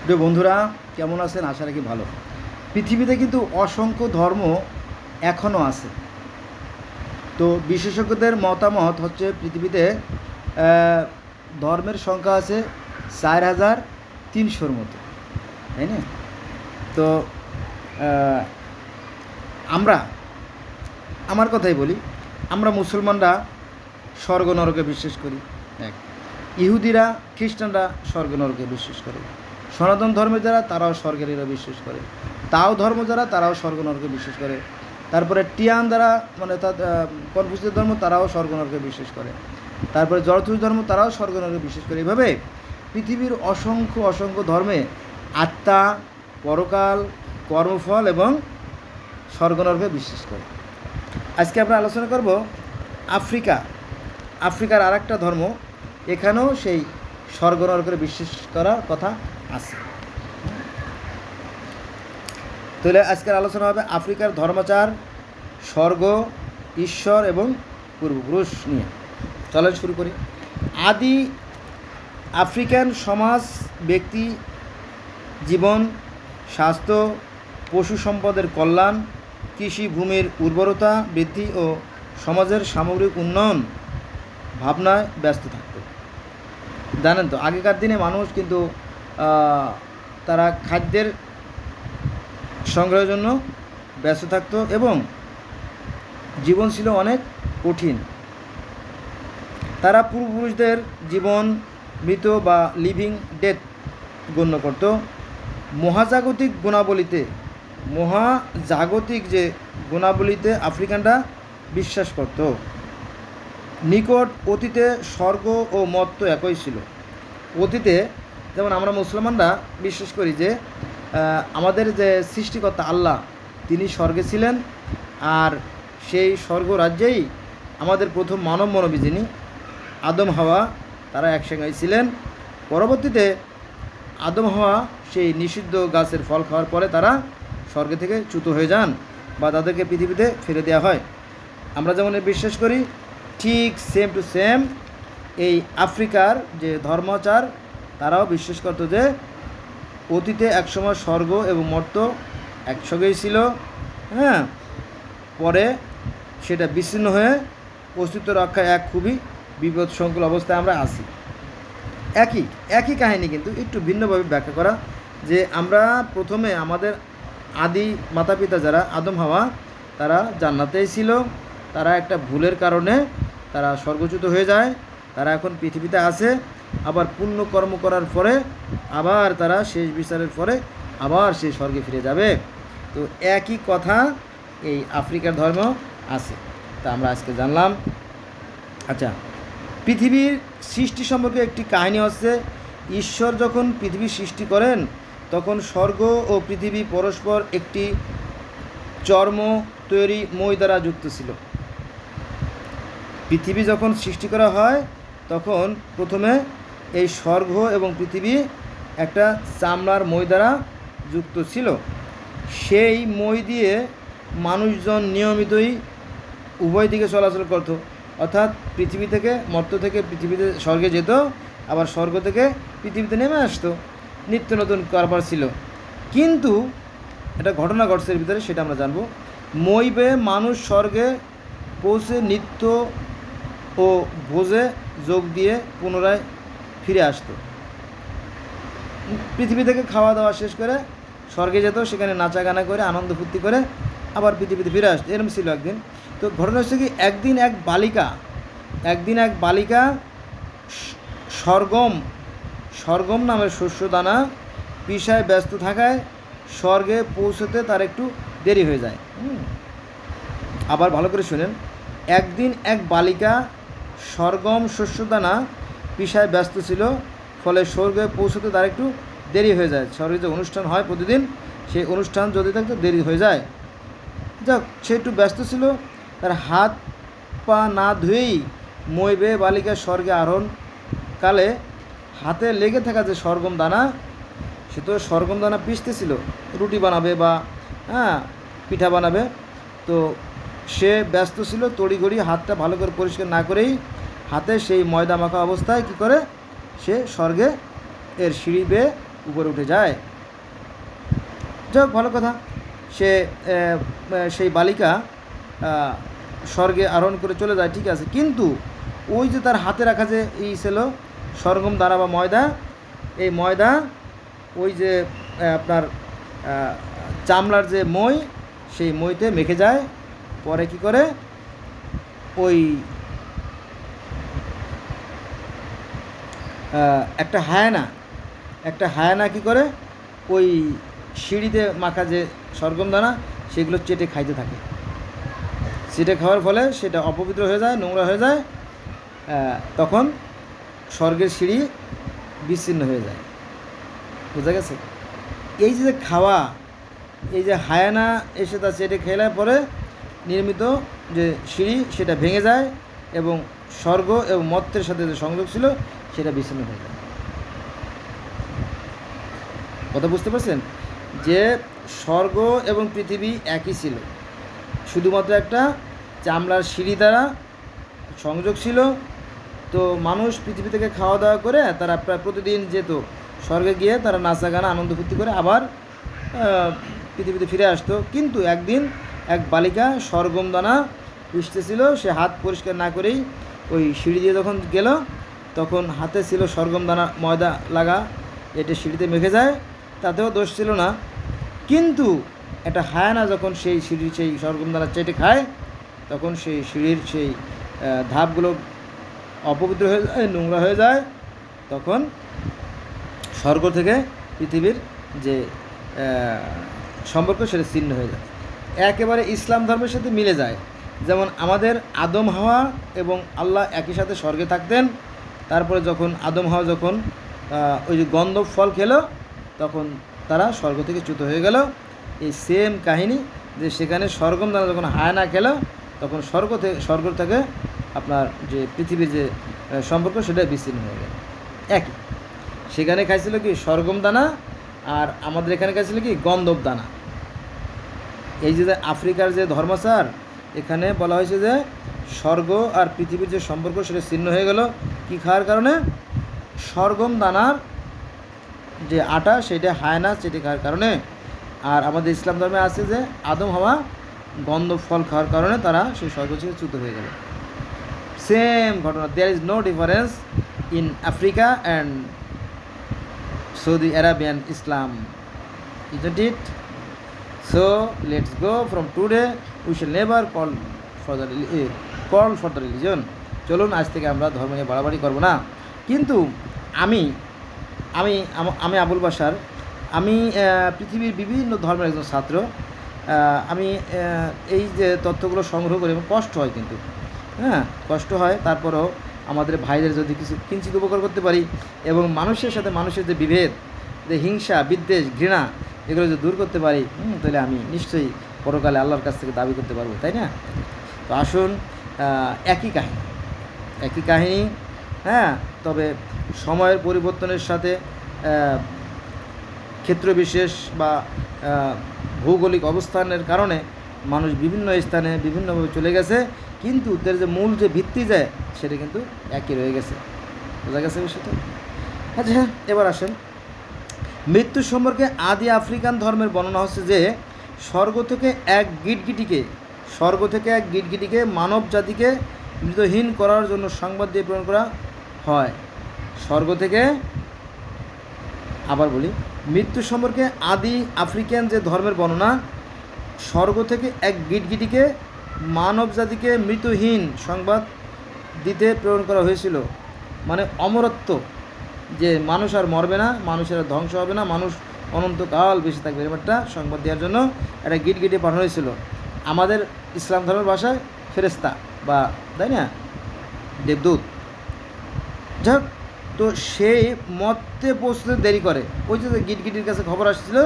প্রিয় বন্ধুরা, কেমন আছেন? আশা রাখি ভালো। পৃথিবীতে কিন্তু অসংখ্য ধর্ম এখনও আছে। তো বিশেষজ্ঞদের মতামত হচ্ছে পৃথিবীতে ধর্মের সংখ্যা আছে 4,300-র মতো, তাই না? তো আমরা আমার কথাই বলি, আমরা মুসলমানরা স্বর্গ নরকে বিশ্বাস করি এক, ইহুদিরা খ্রিস্টানরা স্বর্গ নরকে বিশ্বাস করে, সনাতন ধর্মের যারা তারাও স্বর্গেরও বিশ্বাস করে, তাও ধর্ম যারা তারাও স্বর্গ নরকে বিশ্বাস করে, তারপরে টিয়ান যারা মানে কনফুসিয়াস ধর্ম তারাও স্বর্গ নরকে বিশ্বাস করে, তারপরে জরথুস্ট ধর্ম তারাও স্বর্গ নরকে বিশ্বাস করে। এভাবে পৃথিবীর অসংখ্য অসংখ্য ধর্মে আত্মা, পরকাল, কর্মফল এবং স্বর্গ নরকে বিশ্বাস করে। আজকে আমরা আলোচনা করব আফ্রিকার আর একটা ধর্ম, এখানেও সেই স্বর্গ নরকে বিশ্বাস করার কথা আছে। তাহলে আজকের আলোচনা হবে আফ্রিকার ধর্মাচার, স্বর্গ, ঈশ্বর এবং পূর্বপুরুষ নিয়ে। চলেন শুরু করি। আদি আফ্রিকান সমাজ ব্যক্তি জীবন, স্বাস্থ্য, পশু সম্পদের কল্যাণ, কৃষি ভূমির উর্বরতা বৃদ্ধি ও সমাজের সামগ্রিক উন্নয়ন ভাবনায় ব্যস্ত থাকত। জানেন তো, আগেকার দিনে মানুষ কিন্তু তারা খাদ্যের সংগ্রহের জন্য ব্যস্ত থাকত এবং জীবন ছিল অনেক কঠিন। তারা পূর্বপুরুষদের জীবন মৃত বা লিভিং ডেথ গণ্য করত। মহাজাগতিক যে গুণাবলীতে আফ্রিকানরা বিশ্বাস করত। নিকট অতীতে স্বর্গ ও মর্ত্য একই ছিল। অতীতে যেমন আমরা মুসলমানরা বিশ্বাস করি যে আমাদের যে সৃষ্টিকর্তা আল্লাহ, তিনি স্বর্গে ছিলেন, আর সেই স্বর্গ রাজ্যেই আমাদের প্রথম মানবী যিনি আদম হাওয়া, তারা একসঙ্গেই ছিলেন। পরবর্তীতে আদম হাওয়া সেই নিষিদ্ধ গাছের ফল খাওয়ার পরে তারা স্বর্গে থেকে চ্যুত হয়ে যান বা তাদেরকে পৃথিবীতে ফিরে দেওয়া হয়। আমরা যেমন বিশ্বাস করি, ঠিক সেম টু সেম এই আফ্রিকার যে ধর্মাচার, তারাও বিশ্বাস করত যে অতীতে একসময় স্বর্গ এবং মর্ত্য একসঙ্গেই ছিল, হ্যাঁ, পরে সেটা বিচ্ছিন্ন হয়ে অস্তিত্ব রক্ষায় এক খুবই বিপদসংকুল অবস্থায় আমরা আছি। একই কাহিনী কিন্তু একটু ভিন্নভাবে ব্যাখ্যা করা, যে আমরা প্রথমে আমাদের আদি মাতা পিতা যারা আদম হাওয়া, তারা জান্নাতেই ছিল, তারা একটা ভুলের কারণে তারা স্বর্গচ্যুত হয়ে যায়, তারা এখন পৃথিবীতে আছে, আবার পুণ্য কর্ম করার পরে আবার তারা শেষ বিচারের পরে আবার সেই স্বর্গে ফিরে যাবে। তো একই কথা এই আফ্রিকার ধর্ম আছে, তা আমরা আজকে জানলাম। আচ্ছা, পৃথিবীর সৃষ্টি সম্পর্কে একটি কাহিনী হচ্ছে, ঈশ্বর যখন পৃথিবী সৃষ্টি করেন তখন স্বর্গ ও পৃথিবী পরস্পর একটি চর্ম তৈরি মই দ্বারা যুক্ত ছিল। পৃথিবী যখন সৃষ্টি করা হয় তখন প্রথমে এই স্বর্গ এবং পৃথিবী একটা চামড়ার মই দ্বারা যুক্ত ছিল। সেই মই দিয়ে মানুষজন নিয়মিতই উভয় দিকে চলাচল করত, অর্থাৎ পৃথিবী থেকে মর্ত্য থেকে পৃথিবীতে স্বর্গে যেত, আবার স্বর্গ থেকে পৃথিবীতে নেমে আসতো। নিত্য নতুন কারবার ছিল। কিন্তু একটা ঘটনা ঘটছে এর ভিতরে, সেটা আমরা জানবো। মই বেয়ে মানুষ স্বর্গে পৌঁছে নিত্য ও ভোজে যোগ দিয়ে পুনরায় ফিরে আসতো। পৃথিবী থেকে খাওয়া দাওয়া শেষ করে স্বর্গে যেত, সেখানে নাচা গানা করে আনন্দ ফুর্তি করে আবার পৃথিবীতে ফিরে আসতো। এরকম ছিল একদিন। তো ঘটনা হচ্ছে কি, একদিন এক বালিকা সরগম নামের শস্যদানা পিষায় ব্যস্ত থাকায় স্বর্গে পৌঁছতে তার একটু দেরি হয়ে যায়। আবার ভালো করে শুনেন, একদিন এক বালিকা সরগম শস্যদানা পিষায় ব্যস্ত ছিল, ফলে স্বর্গে পৌঁছতে তার একটু দেরি হয়ে যায়। স্বর্গে যে অনুষ্ঠান হয় প্রতিদিন, সেই অনুষ্ঠান যদি থাকতো দেরি হয়ে যায়। যাক, সে একটু ব্যস্ত ছিল, তার হাত পা না ধুয়েই মই বেয়ে বালিকা স্বর্গে আরোহণকালে হাতে লেগে থাকা যে সরগম দানা, সে তো সরগম দানা পিষতেছিল, রুটি বানাবে বা পিঠা বানাবে। তো সে ব্যস্ত ছিল, তড়িঘড়ি হাতটা ভালো করে পরিষ্কার না করেই হাতে সেই ময়দা মাখা অবস্থায় কী করে, সে স্বর্গে এর সিঁড়ি বেয়ে উপরে উঠে যায়। যাই হোক, ভালো কথা। সে সেই বালিকা স্বর্গে আরোহণ করে চলে যায়, ঠিক আছে, কিন্তু ওই যে তার হাতে রাখা যে ছিল সরগম দানা বা ময়দা, এই ময়দা ওই যে আপনার চামড়ার যে মই, সেই মইতে মেখে যায়। পরে কি করে, ওই একটা হায়ানা কি করে, ওই সিঁড়িতে মাখা যে সরগম দানা সেগুলো চেটে খাইতে থাকে। চেটে খাওয়ার ফলে সেটা অপবিত্র হয়ে যায়, নোংরা হয়ে যায়, তখন স্বর্গের সিঁড়ি বিচ্ছিন্ন হয়ে যায়। বুঝা গেছে? এই যে খাওয়া, এই যে হায়ানা এসে তা চেটে খেলার পরে নির্মিত যে সিঁড়ি সেটা ভেঙে যায় এবং স্বর্গ এবং মর্ত্যের সাথে যে সংযোগ ছিল সেটা বিচ্ছিন্ন হয়ে যায়। কথা বুঝতে পারছেন? যে স্বর্গ এবং পৃথিবী একই ছিল, শুধুমাত্র একটা চামড়ার সিঁড়ি দ্বারা সংযোগ ছিল। তো মানুষ পৃথিবী থেকে খাওয়া দাওয়া করে তারা প্রায় প্রতিদিন যেত স্বর্গে, গিয়ে তারা নাচা গানা আনন্দ ফুর্তি করে আবার পৃথিবীতে ফিরে আসতো। কিন্তু একদিন এক বালিকা সরগম দানা পিষতেছিল, সে হাত পরিষ্কার না করেই ওই সিঁড়ি দিয়ে যখন গেল, তখন হাতে ছিল সরগম দানা ময়দা লাগা, এটা সিঁড়িতে মেখে যায়, তাতেও দোষ ছিল না। কিন্তু একটা হায়ানা যখন সেই সিঁড়ির সেই সরগম দানা চেটে খায়, তখন সেই সিঁড়ির সেই ধাপগুলো অপবিত্র হয়ে যায়, নোংরা হয়ে যায়। তখন স্বর্গ থেকে পৃথিবীর যে সম্পর্ক সেটা ছিন্ন হয়ে যায়। একেবারে ইসলাম ধর্মের সাথে মিলে যায়। যেমন আমাদের আদম হাওয়া এবং আল্লাহ একই সাথে স্বর্গে থাকতেন, তারপরে যখন আদম হাওয়া যখন ওই যে গন্ধব ফল খেলো, তখন তারা স্বর্গ থেকে চ্যুত হয়ে গেল। এই সেম কাহিনী, যে সেখানে সরগম দানা যখন হায়ানা খেলো, তখন স্বর্গ থেকে আপনার যে পৃথিবীর যে সম্পর্ক সেটা বিচ্ছিন্ন হয়ে গেল। একই, সেখানে খাইছিল কি সরগম দানা, আর আমাদের এখানে খাইছিল কি গন্ধব দানা। এই যে আফ্রিকার যে ধর্মাচার, এখানে বলা হয়েছে যে স্বর্গ আর পৃথিবীর যে সম্পর্ক সেটা ছিন্ন হয়ে গেল কি খাওয়ার কারণে? সরগম দানার যে আটা সেটা হায়ানা চেটে খাওয়ার কারণে। আর আমাদের ইসলাম ধর্মে আছে যে আদম হাওয়া গন্ধ ফল খাওয়ার কারণে তারা সেই স্বর্গ থেকে চ্যুত হয়ে গেল। সেম ঘটনা, there is no difference in Africa and Saudi Arabian Islam, isn't it? So let's go from today, we shall never call for the religion. চলুন আজ থেকে আমরা ধর্ম নিয়ে বাড়াবাড়ি করবো না। কিন্তু আমি আমি আমি আবুল বাশার, আমি পৃথিবীর বিভিন্ন ধর্মের একজন ছাত্র। আমি এই যে তথ্যগুলো সংগ্রহ করি, এবং কষ্ট হয়, কিন্তু কষ্ট হয়, তারপরেও আমাদের ভাইদের যদি কিছু কিঞ্চিত উপকার করতে পারি এবং মানুষের সাথে মানুষের যে বিভেদ, যে হিংসা, বিদ্বেষ, ঘৃণা, এগুলো যদি দূর করতে পারি, তাহলে আমি নিশ্চয়ই পরকালে আল্লাহর কাছ থেকে দাবি করতে পারবো, তাই না? তো আসুন, একই কাহিনী, তবে সময়ের পরিবর্তনের সাথে ক্ষেত্রবিশেষ বা ভৌগোলিক অবস্থানের কারণে মানুষ বিভিন্ন স্থানে বিভিন্নভাবে চলে গেছে, কিন্তু তার যে মূল যে ভিত্তি যায় সেটা কিন্তু একই রয়ে গেছে। বোঝা গেছে বিষয়টা? আচ্ছা, এবার আসেন মৃত্যু সম্পর্কে। আদি আফ্রিকান ধর্মের বর্ণনা হচ্ছে যে স্বর্গ থেকে এক গিটগিটিকে মানব জাতিকে মৃতহীন করার জন্য সংবাদ দিয়ে প্রেরণ করা হয়। স্বর্গ থেকে, আবার বলি, মৃত্যু সম্পর্কে আদি আফ্রিকান যে ধর্মের বর্ণনা, স্বর্গ থেকে এক গিটগিটিকে মানব জাতিকে মৃতহীন সংবাদ দিতে প্রেরণ করা হয়েছিল। মানে অমরত্ব, যে মানুষ আর মরবে না, মানুষের ধ্বংস হবে না, মানুষ অনন্তকাল বেঁচে থাকবে, এরকম একটা সংবাদ দেওয়ার জন্য একটা গিটগিটি পাঠানো হয়েছিল। আমাদের ইসলাম ধর্মের ভাষায় ফেরেশতা বা, তাই না, দেবদূত। যাক, তো সেই মর্তে পৌঁছতে দেরি করে। ওই যে গিটগিটির কাছে খবর আসছিল,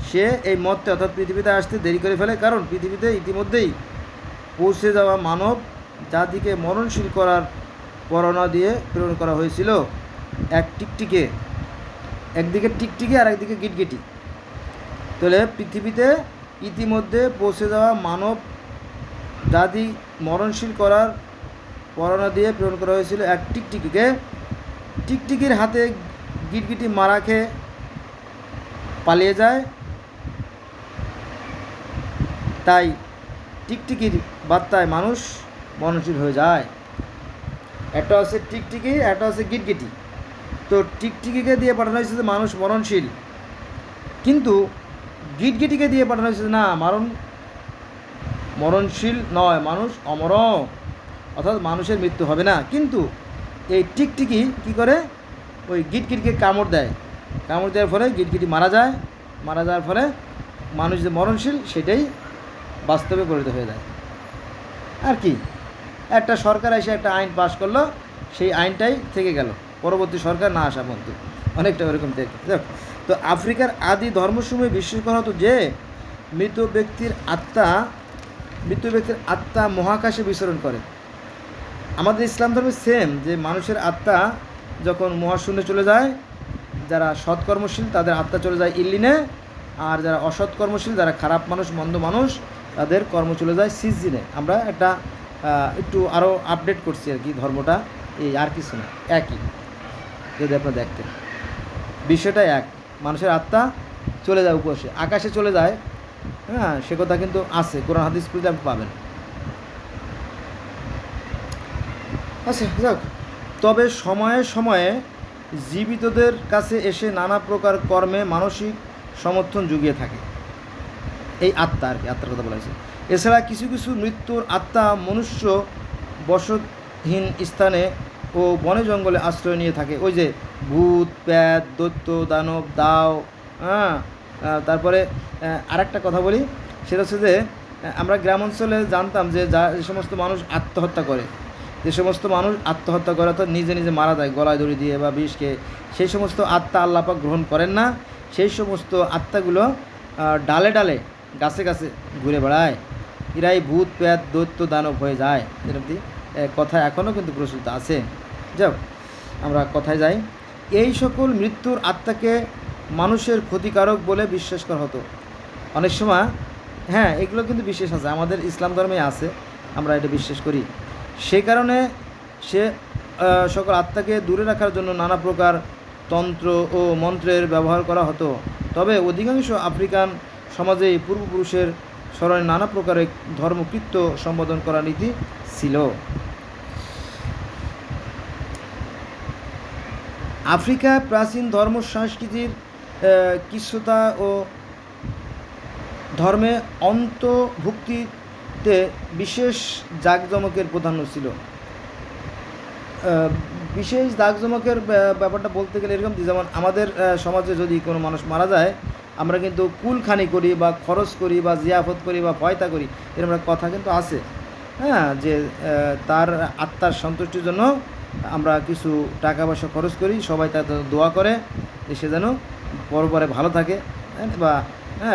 সে এই মর্তে অর্থাৎ পৃথিবীতে আসতে দেরি করে ফেলে, কারণ পৃথিবীতে ইতিমধ্যেই পৌঁছে যাওয়া মানব জাতিকে মরণশীল করার পরোয়ানা দিয়ে প্রেরণ করা হয়েছিল একদিকে টিকটিকি আর একদিকে গিটগিটি। তাহলে পৃথিবীতে ইতিমধ্যে পৌঁছে যাওয়া মানব জাতি মরণশীল করার পরোয়ানা দিয়ে প্রেরণ করা হয়েছিল এক টিকটিকিকে। টিকটিকির হাতে গিটগিটি মারা খেয়ে পালিয়ে যায়। তাই টিকটিকির বার্তায় মানুষ মরণশীল হয়ে যায়। একটা হচ্ছে টিকটিকি, একটা হচ্ছে গিটগিটি। তো টিকটিকিকে দিয়ে পাঠানো হয়েছে যে মানুষ মরণশীল, কিন্তু গিটগিটিকে দিয়ে পাঠানো হয়েছে না, মরণশীল নয়, মানুষ অমর, অর্থাৎ মানুষের মৃত্যু হবে না। কিন্তু এই টিকটিকি কী করে, ওই গিটগিটকে কামড় দেয়, কামড় দেওয়ার ফলে গিটগিটি মারা যায়, মারা যাওয়ার ফলে মানুষ যে মরণশীল সেটাই বাস্তবে পরিণত হয়ে যায়। আর কি, একটা সরকার এসে একটা আইন পাশ করলো, সেই আইনটাই থেকে গেল পরবর্তী সরকার না আসা পর্যন্ত, অনেকটা ওরকম থেকে। তো আফ্রিকার আদি ধর্মসমূহে বিশ্বাস করা হতো যে মৃত ব্যক্তির আত্মা মহাকাশে বিচরণ করে। আমাদের ইসলাম ধর্মে সেম, যে মানুষের আত্মা যখন মহাশূন্যে চলে যায়, যারা সৎকর্মশীল তাদের আত্মা চলে যায় ইল্লিনে, আর যারা অসৎকর্মশীল, যারা খারাপ মানুষ, মন্দ মানুষ, তাদের কর্ম চলে যায় সিজিনে। আমরা একটা একটু আরও আপডেট করছি আর কি, ধর্মটা এই আর কিছু না, একই। যদি আপনারা দেখতেন বিষয়টা এক, মানুষের আত্মা চলে যায় উপসে, আকাশে চলে যায়। হ্যাঁ, সে কথা কিন্তু আছে, কোরআন হাদিস খুঁজলে আপনি পাবেন। আচ্ছা যাক, তবে সময়ে সময়ে জীবিতদের কাছে এসে নানা প্রকার কর্মে মানসিক সমর্থন জুগিয়ে থাকে এই আত্মা আর কি, আত্মার কথা বলা হয়েছে। এছাড়া কিছু কিছু মৃত্যুর আত্মা মনুষ্য বসতহীন স্থানে ও বনে জঙ্গলে আশ্রয় নিয়ে থাকে। ওই যে ভূত, প্যাত, দৈত্য, দানব, দাও। হ্যাঁ, তারপরে আরেকটা কথা বলি, সেটা হচ্ছে যে আমরা গ্রাম অঞ্চলে জানতাম যে যে সমস্ত মানুষ আত্মহত্যা করে, অর্থাৎ নিজে নিজে মারা যায় গলায় দড়ি দিয়ে বা বিষ খেয়ে, সেই সমস্ত আত্মা আল্লাহ পাক গ্রহণ করেন না। সেই সমস্ত আত্মাগুলো ডালে ডালে, গাছে গাছে ঘুরে বেড়ায়, এরাই ভূত, প্রেত, দৈত্য, দানব হয়ে যায়। এরকম কথা এখনও কিন্তু প্রচলিত আছে। যাও, আমরা কথায় যাই। এই সকল মৃত্যুর আত্মাকে মানুষের ক্ষতিকারক বলে বিশ্বাস করা হতো অনেক সময়। হ্যাঁ, এগুলো কিন্তু বিশেষ আছে, আমাদের ইসলাম ধর্মে আছে, আমরা এটা বিশ্বাস করি। সেই কারণে সে সকল আত্মাকে দূরে রাখার জন্য নানা প্রকার তন্ত্র ও মন্ত্রের ব্যবহার করা হতো। তবে অধিকাংশ আফ্রিকান সমাজেই পূর্বপুরুষের স্মরণে নানা প্রকারের ধর্মকৃত্য সম্বোধন করা নীতি ছিল। আফ্রিকায় প্রাচীন ধর্ম সংস্কৃতির কিছুতা ও ধর্মে অন্তর্ভুক্তিতে বিশেষ জাঁকজমকের প্রাধান্য ছিল। বিশেষ জাঁকজমকের ব্যাপারটা বলতে গেলে এরকম, যেমন আমাদের সমাজে যদি কোনো মানুষ মারা যায়, আমরা কিন্তু কুলখানি করি বা খরচ করি বা জিয়াফত করি বা পয়তা করি, এরকম একটা কথা কিন্তু আছে। হ্যাঁ, যে তার আত্মার সন্তুষ্টির জন্য আমরা কিছু টাকা পয়সা খরচ করি, সবাই তার দোয়া করে যে সে যেন পরে ভালো থাকে বা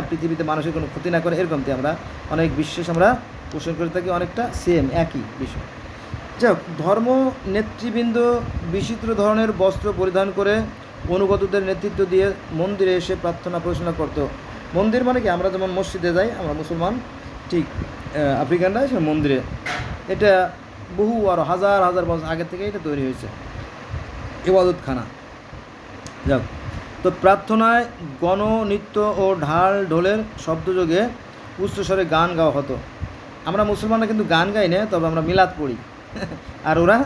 পৃথিবীতে মানুষের কোনো ক্ষতি না করে, এরকমটি আমরা অনেক বিশ্বাস আমরা পোষণ করে থাকি, অনেকটা সেম একই বিষয়। যাই হোক, ধর্ম নেতৃবৃন্দ বিচিত্র ধরনের বস্ত্র পরিধান করে অনুগতদের নেতৃত্ব দিয়ে মন্দিরে এসে প্রার্থনা পরিচালনা করতো। মন্দির মানে কি, আমরা যেমন মসজিদে যাই, আমরা মুসলমান, ঠিক আফ্রিকানরা সে মন্দিরে। এটা বহু আরও হাজার হাজার বছর আগে থেকে এটা তৈরি হয়েছে, ইবাদতখানা। যাক, তো প্রার্থনায় গণনৃত্য ও ঢাল ঢোলের শব্দযোগে উচ্চস্বরে গান গাওয়া হতো। আমরা মুসলমানরা কিন্তু গান গাই না, তবে আমরা মিলাদ পড়ি, আর ওরা